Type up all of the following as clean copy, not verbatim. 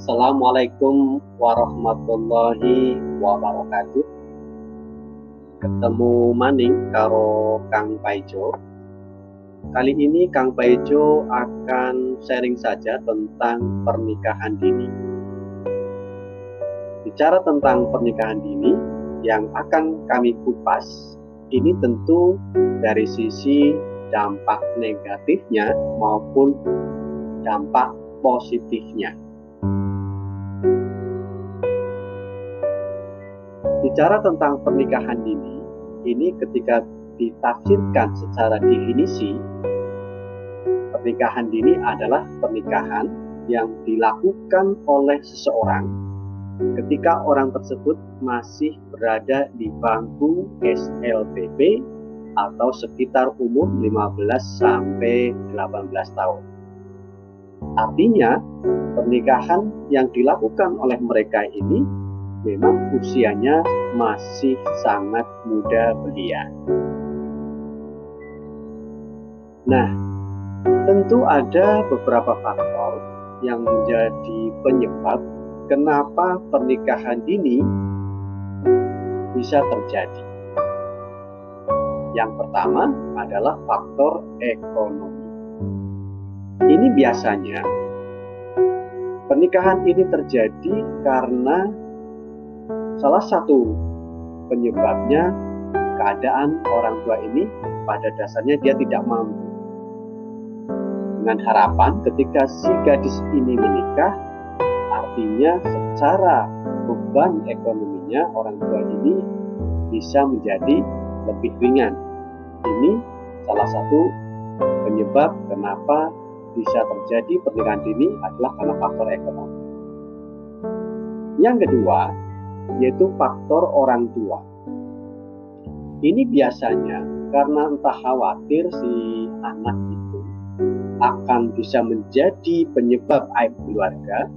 Assalamualaikum warahmatullahi wabarakatuh. Ketemu maning karo Kang Paijo. Kali ini Kang Paijo akan sharing saja tentang pernikahan dini. Bicara tentang pernikahan dini yang akan kami kupas, ini tentu dari sisi dampak negatifnya maupun dampak positifnya. Bicara tentang pernikahan dini, ini ketika ditafsirkan secara definisi, pernikahan dini adalah pernikahan yang dilakukan oleh seseorang ketika orang tersebut masih berada di bangku SLTP atau sekitar umur 15 sampai 18 tahun. Artinya, pernikahan yang dilakukan oleh mereka ini memang usianya masih sangat muda belia. Nah, tentu ada beberapa faktor yang menjadi penyebab kenapa pernikahan dini bisa terjadi. Yang pertama adalah faktor ekonomi. Ini biasanya pernikahan ini terjadi karena salah satu penyebabnya keadaan orang tua ini pada dasarnya dia tidak mampu. Dengan harapan ketika si gadis ini menikah, artinya secara beban ekonominya orang tua ini bisa menjadi lebih ringan. Ini salah satu penyebab kenapa bisa terjadi pernikahan dini adalah karena faktor ekonomi. Yang kedua, yaitu faktor orang tua. Ini biasanya karena entah khawatir si anak itu akan bisa menjadi penyebab aib keluarga,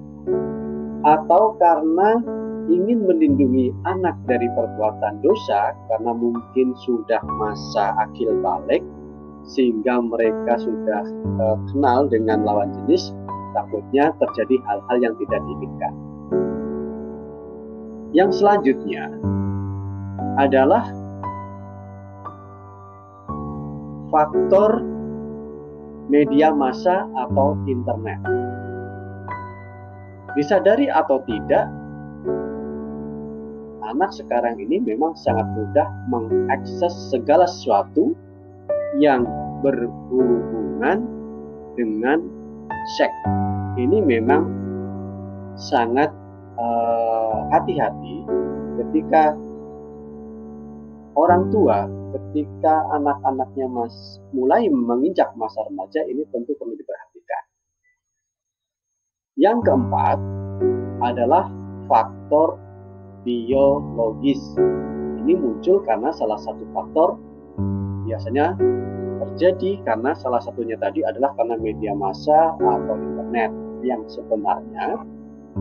atau karena ingin melindungi anak dari perbuatan dosa karena mungkin sudah masa akil balik sehingga mereka sudah kenal dengan lawan jenis, takutnya terjadi hal-hal yang tidak diinginkan. Yang selanjutnya adalah faktor media massa atau internet. Disadari atau tidak, anak sekarang ini memang sangat mudah mengakses segala sesuatu yang berhubungan dengan seks. Ini memang sangat hati-hati ketika orang tua, ketika anak-anaknya mulai menginjak masa remaja, ini tentu perlu diperhatikan. Yang keempat adalah faktor biologis. Ini muncul karena salah satu faktor biasanya terjadi karena salah satunya tadi adalah karena media massa atau internet yang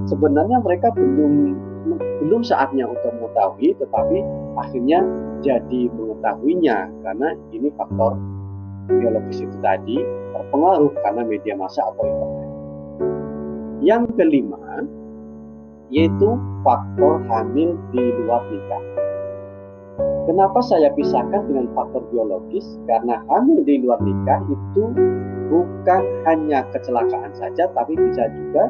sebenarnya mereka belum saatnya untuk mengetahui, tetapi akhirnya jadi mengetahuinya karena ini faktor biologis itu tadi terpengaruh karena media massa atau internet. Yang kelima yaitu faktor hamil di luar nikah. Kenapa saya pisahkan dengan faktor biologis? Karena hamil di luar nikah itu bukan hanya kecelakaan saja, tapi bisa juga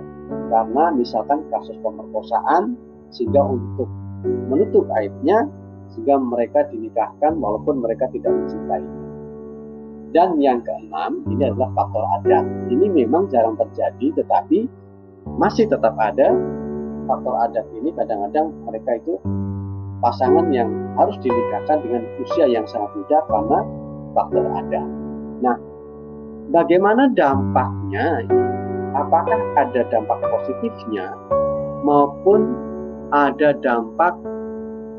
karena misalkan kasus pemerkosaan, sehingga untuk menutup aibnya, sehingga mereka dinikahkan walaupun mereka tidak mencintai. Dan yang keenam, ini adalah faktor adat. Ini memang jarang terjadi, tetapi masih tetap ada. Faktor adat ini kadang-kadang mereka itu pasangan yang harus dinikahkan dengan usia yang sangat muda karena faktor adat. Nah, bagaimana dampaknya? Apakah ada dampak positifnya maupun ada dampak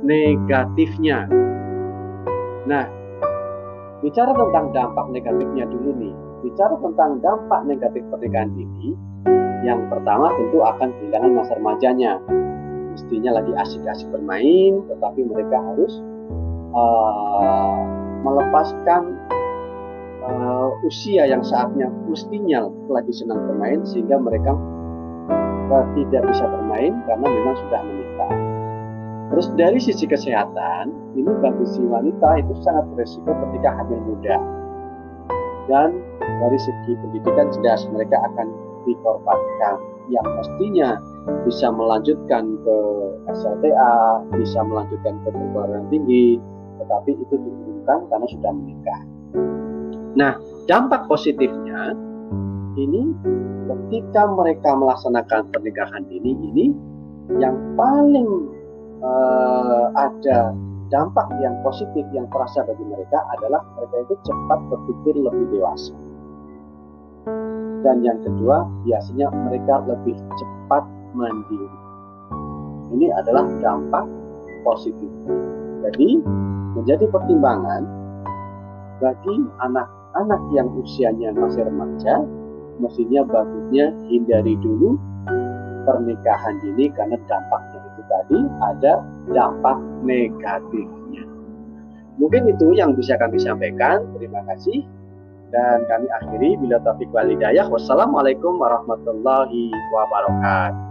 negatifnya? Nah, bicara tentang dampak negatifnya dulu nih. Bicara tentang dampak negatif pernikahan dini, yang pertama tentu akan kehilangan masa remajanya. Mestinya lagi asik-asik bermain, tetapi mereka harus melepaskan usia yang saatnya mestinya lagi senang bermain, sehingga mereka tidak bisa bermain karena memang sudah menikah. Terus dari sisi kesehatan, ini bagi si wanita itu sangat beresiko ketika hamil muda. Dan dari segi pendidikan jelas mereka akan dikorbankan, yang mestinya bisa melanjutkan ke SLTA, bisa melanjutkan ke perguruan tinggi, tetapi itu diurungkan karena sudah menikah. Nah, dampak positifnya ini ketika mereka melaksanakan pernikahan dini ini yang paling ada dampak yang positif yang terasa bagi mereka adalah mereka itu cepat berpikir lebih dewasa. Dan yang kedua, biasanya mereka lebih cepat mandiri. Ini adalah dampak positif. Jadi, menjadi pertimbangan bagi anak-anak yang usianya masih remaja, mestinya bagusnya hindari dulu pernikahan dini karena dampaknya itu tadi ada dampak negatifnya. Mungkin itu yang bisa kami sampaikan. Terima kasih. Dan kami akhiri bila taufiq wal hidayah. Wassalamualaikum warahmatullahi wabarakatuh.